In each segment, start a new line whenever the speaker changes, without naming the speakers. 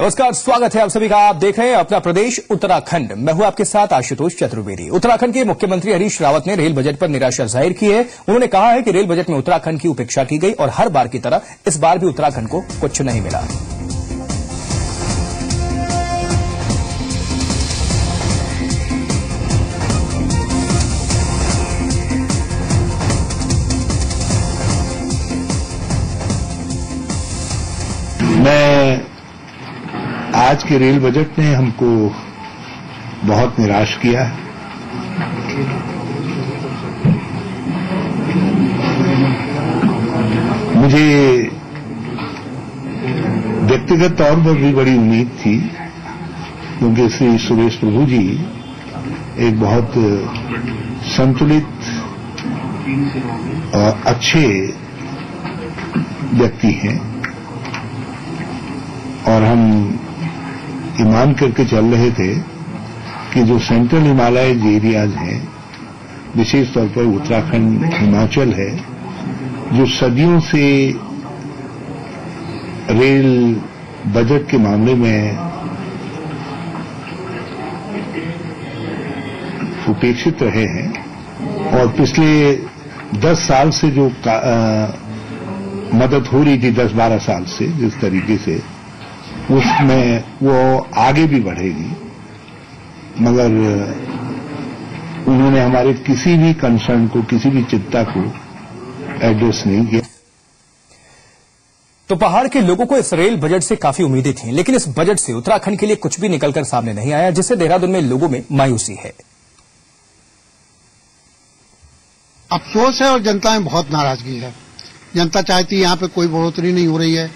नमस्कार, स्वागत है आप सभी का। आप देख रहे हैं अपना प्रदेश उत्तराखंड। मैं हूं आपके साथ आशुतोष चतुर्वेदी। उत्तराखंड के मुख्यमंत्री हरीश रावत ने रेल बजट पर निराशा जाहिर की है। उन्होंने कहा है कि रेल बजट में उत्तराखंड की उपेक्षा की गई और हर बार की तरह इस बार भी उत्तराखंड को कुछ नहीं मिला।
आज के रेल बजट ने हमको बहुत निराश किया। मुझे व्यक्तिगत तौर पर भी बड़ी उम्मीद थी, क्योंकि श्री सुरेश प्रभु जी एक बहुत संतुलित और अच्छे व्यक्ति हैं और हम ईमान करके चल रहे थे कि जो सेंट्रल हिमालय एरियाज हैं, विशेष तौर पर उत्तराखंड, हिमाचल है, जो सदियों से रेल बजट के मामले में उपेक्षित रहे हैं और पिछले 10 साल से जो मदद हो रही थी, 10-12 साल से जिस तरीके से, उसमें वो आगे भी बढ़ेगी, मगर उन्होंने हमारे किसी भी कंसर्न को, किसी भी चिंता को एड्रेस नहीं किया।
तो पहाड़ के लोगों को इस रेल बजट से काफी उम्मीदें थीं, लेकिन इस बजट से उत्तराखंड के लिए कुछ भी निकलकर सामने नहीं आया, जिससे देहरादून में लोगों में मायूसी है।
अफसोस है और जनता में बहुत नाराजगी है। जनता चाहती है यहाँ पे कोई बढ़ोतरी नहीं हो रही है,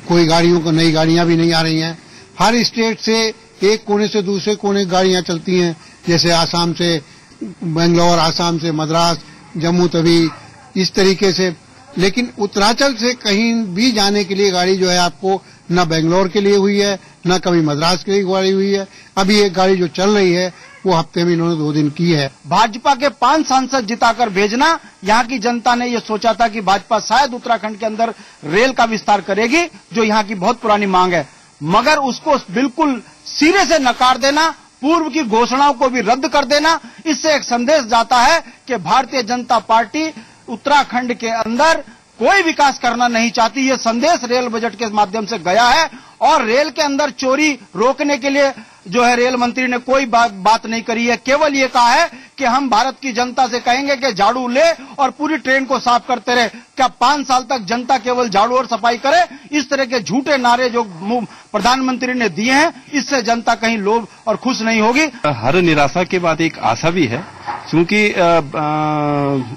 कोई गाड़ियों को नई गाड़ियां भी नहीं आ रही हैं। हर स्टेट से एक कोने से दूसरे कोने गाड़ियां चलती हैं, जैसे आसाम से बेंगलोर, आसाम से मद्रास, जम्मू तवी, इस तरीके से। लेकिन उत्तरांचल से कहीं भी जाने के लिए गाड़ी जो है आपको न बेंगलोर के लिए हुई है, न कभी मद्रास के लिए गाड़ी हुई है। अभी एक गाड़ी जो चल रही है वो हफ्ते में इन्होंने 2 दिन की है।
भाजपा के 5 सांसद जिताकर भेजना, यहाँ की जनता ने ये सोचा था कि भाजपा शायद उत्तराखंड के अंदर रेल का विस्तार करेगी, जो यहाँ की बहुत पुरानी मांग है, मगर उसको बिल्कुल सिरे से नकार देना, पूर्व की घोषणाओं को भी रद्द कर देना, इससे एक संदेश जाता है कि भारतीय जनता पार्टी उत्तराखंड के अंदर कोई विकास करना नहीं चाहती। ये संदेश रेल बजट के माध्यम से गया है और रेल के अंदर चोरी रोकने के लिए जो है रेल मंत्री ने कोई बात नहीं करी है। केवल ये कहा है कि हम भारत की जनता से कहेंगे कि झाड़ू ले और पूरी ट्रेन को साफ करते रहे। क्या 5 साल तक जनता केवल झाड़ू और सफाई करे? इस तरह के झूठे नारे जो प्रधानमंत्री ने दिए हैं, इससे जनता कहीं लोभ और खुश नहीं होगी।
हर निराशा के बाद एक आशा भी है, क्योंकि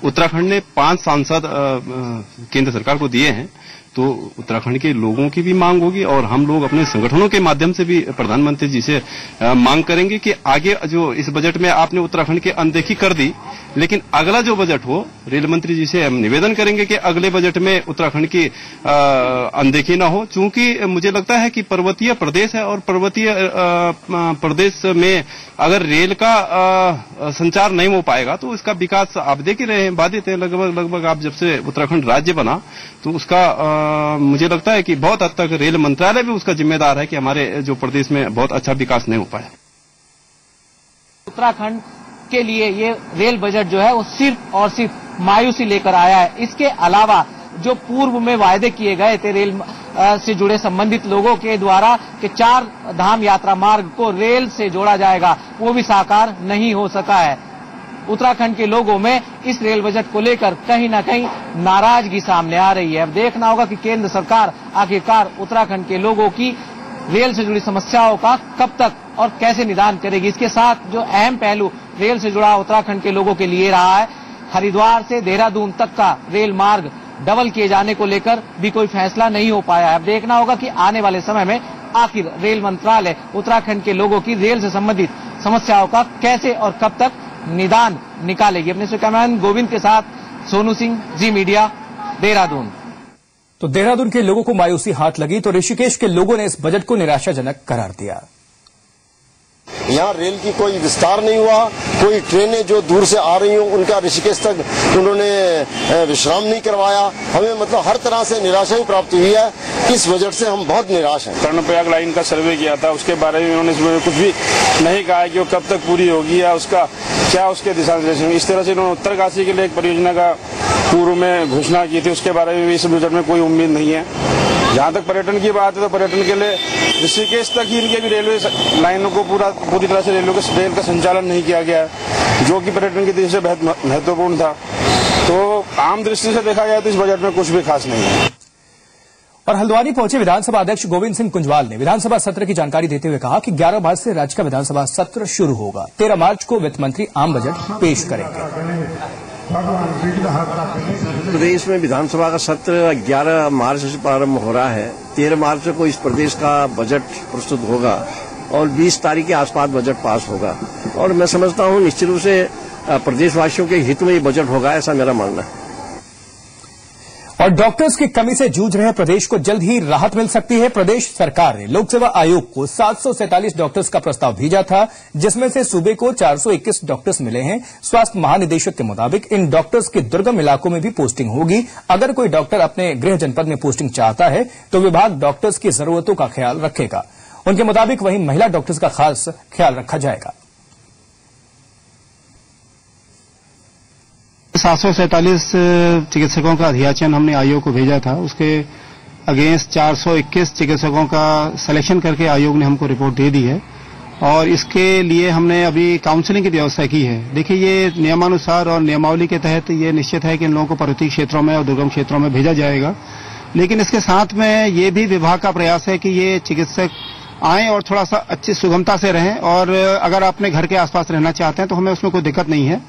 उत्तराखंड ने 5 सांसद केंद्र सरकार को दिए हैं, तो उत्तराखंड के लोगों की भी मांग होगी और हम लोग अपने संगठनों के माध्यम से भी प्रधानमंत्री जी से मांग करेंगे कि आगे जो इस बजट में आपने उत्तराखंड की अनदेखी कर दी, लेकिन अगला जो बजट हो, रेल मंत्री जी से हम निवेदन करेंगे कि अगले बजट में उत्तराखंड की अनदेखी ना हो, क्योंकि मुझे लगता है कि पर्वतीय प्रदेश है और पर्वतीय प्रदेश में अगर रेल का संचार नहीं हो पाएगा तो इसका विकास आप देख ही रहे हैं, बाधित है। लगभग आप जब से उत्तराखंड राज्य बना तो उसका मुझे लगता है कि बहुत हद तक रेल मंत्रालय भी उसका जिम्मेदार है कि हमारे जो प्रदेश में बहुत अच्छा विकास नहीं हो पाया।
उत्तराखंड के लिए ये रेल बजट जो है वो सिर्फ और सिर्फ मायूसी लेकर आया है। इसके अलावा जो पूर्व में वायदे किए गए थे रेल से जुड़े संबंधित लोगों के द्वारा कि 4 धाम यात्रा मार्ग को रेल से जोड़ा जाएगा, वो भी साकार नहीं हो सका है। उत्तराखंड के लोगों में इस रेल बजट को लेकर कहीं न कहीं नाराजगी सामने आ रही है। अब देखना होगा कि केंद्र सरकार आखिरकार उत्तराखंड के लोगों की रेल से जुड़ी समस्याओं का कब तक और कैसे निदान करेगी। इसके साथ जो अहम पहलू रेल से जुड़ा उत्तराखंड के लोगों के लिए रहा है, हरिद्वार से देहरादून तक का रेल मार्ग डबल किए जाने को लेकर भी कोई फैसला नहीं हो पाया है। अब देखना होगा कि आने वाले समय में आखिर रेल मंत्रालय उत्तराखंड के लोगों की रेल से संबंधित समस्याओं का कैसे और कब तक निदान निकालेगी। अपने कैमरामैन गोविंद के साथ सोनू सिंह, जी मीडिया, देहरादून।
तो देहरादून के लोगों को मायूसी हाथ लगी तो ऋषिकेश के लोगों ने इस बजट को निराशाजनक करार दिया।
यहाँ रेल की कोई विस्तार नहीं हुआ, कोई ट्रेनें जो दूर से आ रही हों उनका ऋषिकेश तक उन्होंने विश्राम नहीं करवाया। हमें मतलब हर तरह से निराशा ही प्राप्त हुई है कि इस बजट से हम बहुत निराश हैं।
कर्णप्रयाग लाइन का सर्वे किया था, उसके बारे में उन्होंने इसमें कुछ भी नहीं कहा है कि वो कब तक पूरी होगी या उसका क्या उसके दिशा निर्देश होंगे। इस तरह से उन्होंने उत्तरकाशी के लिए एक परियोजना का पूर्व में घोषणा की थी, उसके बारे में भी इस बजट में कोई उम्मीद नहीं है। जहाँ तक पर्यटन की बात है तो पर्यटन के लिए ऋषिकेश तक ही इनके भी रेलवे लाइनों को पूरी तरह से रेल का संचालन नहीं किया गया है, जो कि पर्यटन की दृष्टि से बहुत महत्वपूर्ण था। तो आम दृष्टि से देखा जाए तो इस बजट में कुछ भी खास नहीं है।
और हल्द्वानी पहुंचे विधानसभा अध्यक्ष गोविंद सिंह कुंजवाल ने विधानसभा सत्र की जानकारी देते हुए कहा कि 11 मार्च से राज्य का विधानसभा सत्र शुरू होगा। 13 मार्च को वित्त मंत्री आम बजट पेश करेंगे।
प्रदेश में विधानसभा का सत्र 11 मार्च से प्रारंभ हो रहा है। 13 मार्च को इस प्रदेश का बजट प्रस्तुत होगा और 20 तारीख के आसपास बजट पास होगा। और मैं समझता हूं निश्चित रूप से प्रदेशवासियों के हित में ये बजट होगा, ऐसा मेरा मानना है।
और डॉक्टर्स की कमी से जूझ रहे प्रदेश को जल्द ही राहत मिल सकती है। प्रदेश सरकार ने लोक सेवा आयोग को 747 डॉक्टर्स का प्रस्ताव भेजा था, जिसमें से सूबे को 421 डॉक्टर्स मिले हैं। स्वास्थ्य महानिदेशक के मुताबिक इन डॉक्टर्स की दुर्गम इलाकों में भी पोस्टिंग होगी। अगर कोई डॉक्टर अपने गृह जनपद में पोस्टिंग चाहता है तो विभाग डॉक्टर्स की जरूरतों का ख्याल रखेगा। उनके मुताबिक वहीं महिला डॉक्टर्स का खास ख्याल रखा जाएगा।
747 चिकित्सकों का अधियाचन हमने आयोग को भेजा था। उसके अगेंस्ट 421 चिकित्सकों का सिलेक्शन करके आयोग ने हमको रिपोर्ट दे दी है और इसके लिए हमने अभी काउंसलिंग की व्यवस्था की है। देखिए, ये नियमानुसार और नियमावली के तहत ये निश्चित है कि इन लोगों को पर्वतीय क्षेत्रों में और दुर्गम क्षेत्रों में भेजा जाएगा। लेकिन इसके साथ में ये भी विभाग का प्रयास है कि ये चिकित्सक आएं और थोड़ा सा अच्छी सुगमता से रहें और अगर अपने घर के आसपास रहना चाहते हैं तो हमें उसमें कोई दिक्कत नहीं है।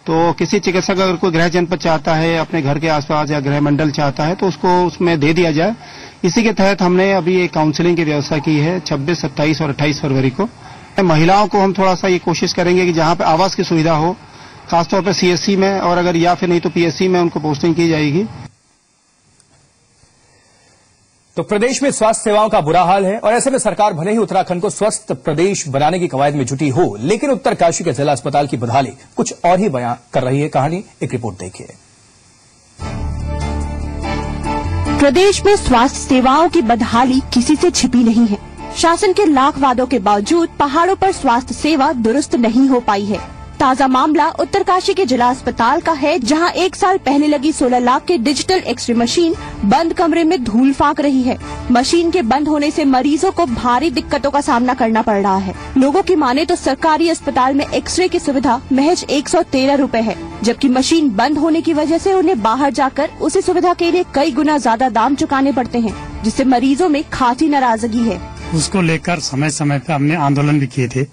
तो किसी चिकित्सक अगर कोई गृह जनपद चाहता है, अपने घर के आसपास या गृह मंडल चाहता है तो उसको उसमें दे दिया जाए। इसी के तहत हमने अभी एक काउंसलिंग की व्यवस्था की है 26, 27 और 28 फरवरी को। महिलाओं को हम थोड़ा सा ये कोशिश करेंगे कि जहां पे आवास की सुविधा हो, खासतौर पर सीएससी में और अगर या फिर नहीं तो पीएससी में उनको पोस्टिंग की जाएगी।
तो प्रदेश में स्वास्थ्य सेवाओं का बुरा हाल है और ऐसे में सरकार भले ही उत्तराखंड को स्वस्थ प्रदेश बनाने की कवायद में जुटी हो, लेकिन उत्तरकाशी के जिला अस्पताल की बदहाली कुछ और ही बयां कर रही है। कहानी एक रिपोर्ट देखिए।
प्रदेश में स्वास्थ्य सेवाओं की बदहाली किसी से छिपी नहीं है। शासन के लाख वादों के बावजूद पहाड़ों पर स्वास्थ्य सेवा दुरुस्त नहीं हो पाई है। ताजा मामला उत्तरकाशी के जिला अस्पताल का है, जहां 1 साल पहले लगी 16 लाख के डिजिटल एक्सरे मशीन बंद कमरे में धूल फाक रही है। मशीन के बंद होने से मरीजों को भारी दिक्कतों का सामना करना पड़ रहा है। लोगों की माने तो सरकारी अस्पताल में एक्सरे की सुविधा महज 113 रुपए है, जबकि मशीन बंद होने की वजह से उन्हें बाहर जाकर उसी सुविधा के लिए कई गुना ज्यादा दाम चुकाने पड़ते हैं, जिससे मरीजों में खासी नाराजगी है।
उसको लेकर समय समय पर हमने आंदोलन भी किए थे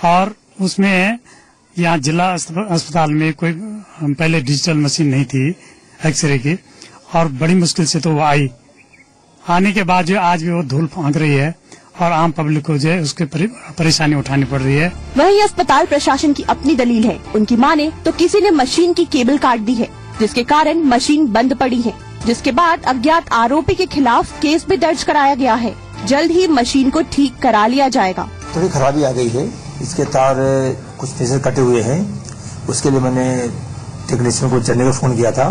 और उसमें यहाँ जिला अस्पताल में कोई पहले डिजिटल मशीन नहीं थी एक्सरे की और बड़ी मुश्किल से तो वो आई। आने के बाद जो आज भी वो धूल फांक रही है और आम पब्लिक को जो है उसके परेशानी उठानी पड़ रही है।
वहीं अस्पताल प्रशासन की अपनी दलील है। उनकी माने तो किसी ने मशीन की केबल काट दी है, जिसके कारण मशीन बंद पड़ी है, जिसके बाद अज्ञात आरोपी के खिलाफ केस भी दर्ज कराया गया है। जल्द ही मशीन को ठीक करा लिया जाएगा।
थोड़ी खराबी आ गई है, इसके तार कुछ पीछे कटे हुए हैं। उसके लिए मैंने टेक्नीशियन को चलने का फोन किया था।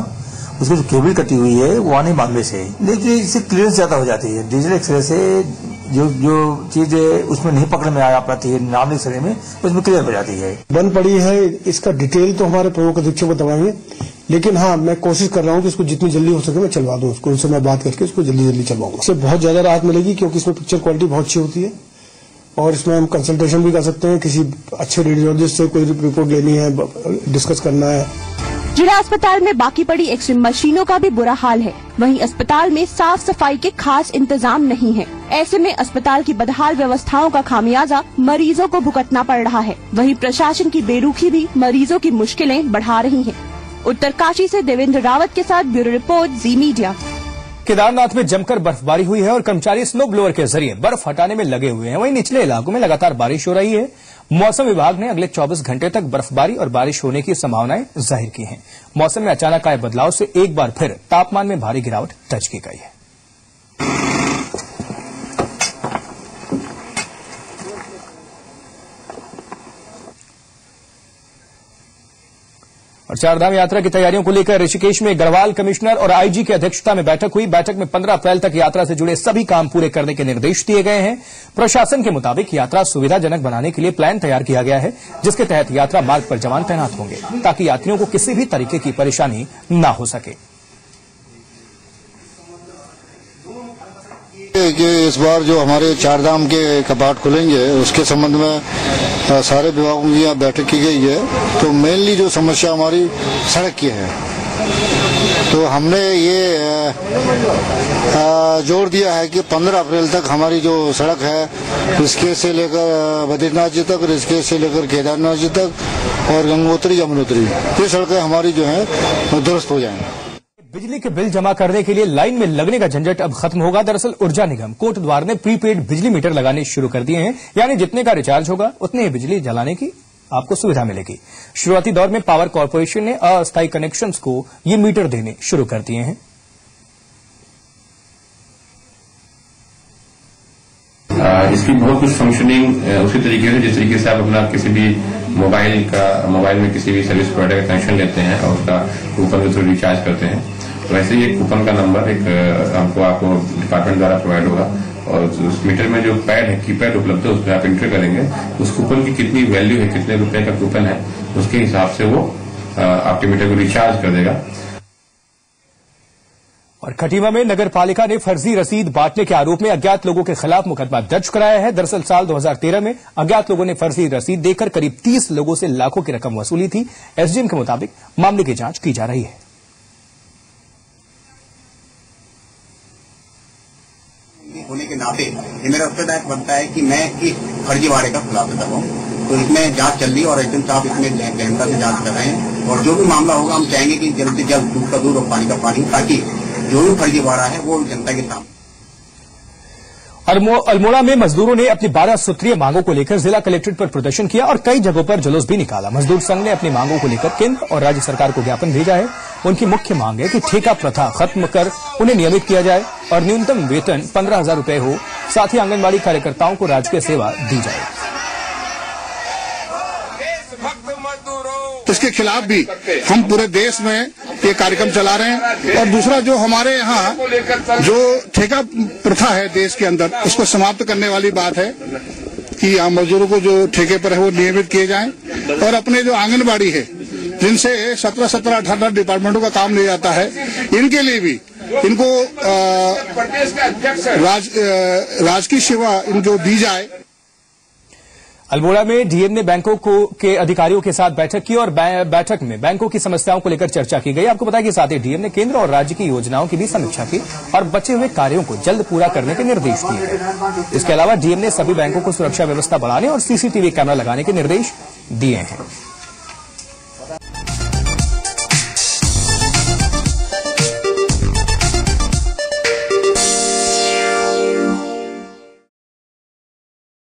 उसकी जो केबल कटी हुई है वो आने मामले से, लेकिन इससे क्लियरेंस ज्यादा हो जाती है। डिजिटल एक्सरे से जो चीज उसमें नहीं पकड़ में आ पाती है नॉर्मल एक्सरे में, उसमें क्लियर हो जाती है।
बंद पड़ी है, इसका डिटेल तो हमारे प्रमुख अधीक्षक को दबाएंगे, लेकिन हाँ मैं कोशिश कर रहा हूँ कि इसको जितनी जल्दी हो सके मैं चलवा दूँ। उसको उनसे मैं बात करके इसको जल्दी चलवाऊंगा। इससे बहुत ज्यादा राहत मिलेगी क्योंकि इसमें पिक्चर क्वालिटी बहुत अच्छी होती है और इसमें हम कंसल्टेशन भी कर सकते हैं। किसी अच्छे रेडियोलॉजिस्ट से कोई रिपोर्ट लेनी है, डिस्कस करना है।
जिला अस्पताल में बाकी पड़ी एक्सरे मशीनों का भी बुरा हाल है। वहीं अस्पताल में साफ सफाई के खास इंतजाम नहीं है। ऐसे में अस्पताल की बदहाल व्यवस्थाओं का खामियाजा मरीजों को भुगतना पड़ रहा है। वहीं प्रशासन की बेरुखी भी मरीजों की मुश्किलें बढ़ा रही है। उत्तरकाशी से देवेंद्र रावत के साथ ब्यूरो रिपोर्ट, जी मीडिया।
केदारनाथ में जमकर बर्फबारी हुई है और कर्मचारी स्नो ब्लोअर के जरिए बर्फ हटाने में लगे हुए हैं। वहीं निचले इलाकों में लगातार बारिश हो रही है। मौसम विभाग ने अगले 24 घंटे तक बर्फबारी और बारिश होने की संभावनाएं जाहिर की हैं। मौसम में अचानक आए बदलाव से एक बार फिर तापमान में भारी गिरावट दर्ज की गई है। और चारधाम यात्रा की तैयारियों को लेकर ऋषिकेश में गढ़वाल कमिश्नर और आईजी की अध्यक्षता में बैठक हुई। बैठक में 15 अप्रैल तक यात्रा से जुड़े सभी काम पूरे करने के निर्देश दिए गए हैं। प्रशासन के मुताबिक यात्रा सुविधाजनक बनाने के लिए प्लान तैयार किया गया है, जिसके तहत यात्रा मार्ग पर जवान तैनात होंगे ताकि यात्रियों को किसी भी तरीके की परेशानी न हो सके।
इस बार जो हमारे चारधाम के कपाट खुलेंगे उसके संबंध में सारे विभागों की यहाँ बैठक की गई है। तो मेनली जो समस्या हमारी सड़क की है, तो हमने ये जोर दिया है कि 15 अप्रैल तक हमारी जो सड़क है ऋषिकेश से लेकर बद्रीनाथ जी तक, ऋषिकेश से लेकर केदारनाथ जी तक और गंगोत्री यमुनोत्री, ये सड़कें हमारी जो है दुरुस्त हो जाएंगी।
बिजली के बिल जमा करने के लिए लाइन में लगने का झंझट अब खत्म होगा। दरअसल ऊर्जा निगम कोटद्वार ने प्रीपेड बिजली मीटर लगाने शुरू कर दिए हैं, यानी जितने का रिचार्ज होगा उतने ही बिजली जलाने की आपको सुविधा मिलेगी। शुरुआती दौर में पावर कॉर्पोरेशन ने अस्थायी कनेक्शंस को ये मीटर देने शुरू कर दिए हैं।
इसकी बहुत कुछ फंक्शनिंग उसी तरीके से जिस तरीके से आप अपना किसी भी मोबाइल में किसी भी सर्विस प्रोवाइडर का कनेक्शन लेते हैं और उसका कूपन के थ्रू रिचार्ज करते हैं, वैसे ही एक कूपन का नंबर आपको डिपार्टमेंट द्वारा प्रोवाइड होगा और उस मीटर में जो पैड है, कीपैड उपलब्ध है, उस पर आप एंटर करेंगे। उस कूपन की कितनी वैल्यू है, कितने रुपए का कूपन है, उसके हिसाब से वो आपके मीटर को रिचार्ज कर देगा।
और खटीमा में नगर पालिका ने फर्जी रसीद बांटने के आरोप में अज्ञात लोगों के खिलाफ मुकदमा दर्ज कराया है। दरअसल साल 2013 में अज्ञात लोगों ने फर्जी रसीद देकर करीब 30 लोगों से लाखों की रकम वसूली थी। एसडीएम के मुताबिक मामले की जांच की जा रही है।
होने के नाते ये मेरा उत्तरदायित्व बनता है कि मैं इस फर्जीवाड़े का खुलासा करवाऊं। तो इसमें जांच चल रही है और एसडीएम साहब इसमें गहनता से जांच कर रहे हैं और जो भी मामला होगा हम चाहेंगे कि जल्द से जल्द दूध का दूध और पानी का पानी, ताकि जो भी फर्जीवाड़ा है वो जनता के सामने।
अल्मोड़ा में मजदूरों ने अपनी 12 सूत्रीय मांगों को लेकर जिला कलेक्ट्रेट पर प्रदर्शन किया और कई जगहों पर जुलूस भी निकाला। मजदूर संघ ने अपनी मांगों को लेकर केंद्र और राज्य सरकार को ज्ञापन भेजा है। उनकी मुख्य मांग है कि ठेका प्रथा खत्म कर उन्हें नियमित किया जाए और न्यूनतम वेतन 15,000 रुपए हो। साथ ही आंगनबाड़ी कार्यकर्ताओं को राजकीय सेवा दी जाए।
इसके खिलाफ भी हम पूरे देश में ये कार्यक्रम चला रहे हैं। और दूसरा, जो हमारे यहाँ जो ठेका प्रथा है देश के अंदर, उसको समाप्त करने वाली बात है कि यहाँ मजदूरों को जो ठेके पर है वो नियमित किए जाएं। और अपने जो आंगनबाड़ी है, जिनसे 17-18 डिपार्टमेंटों का काम लिया जाता है, इनके लिए भी इनको राजकीय सेवा इनको दी जाए।
अल्मोड़ा में डीएम ने बैंकों के अधिकारियों के साथ बैठक की और बैठक में बैंकों की समस्याओं को लेकर चर्चा की गई। आपको बताया कि साथ ही डीएम ने केंद्र और राज्य की योजनाओं की भी समीक्षा की और बचे हुए कार्यों को जल्द पूरा करने के निर्देश दिए। इसके अलावा डीएम ने सभी बैंकों को सुरक्षा व्यवस्था बढ़ाने और सीसीटीवी कैमरा लगाने के निर्देश दिए हैं।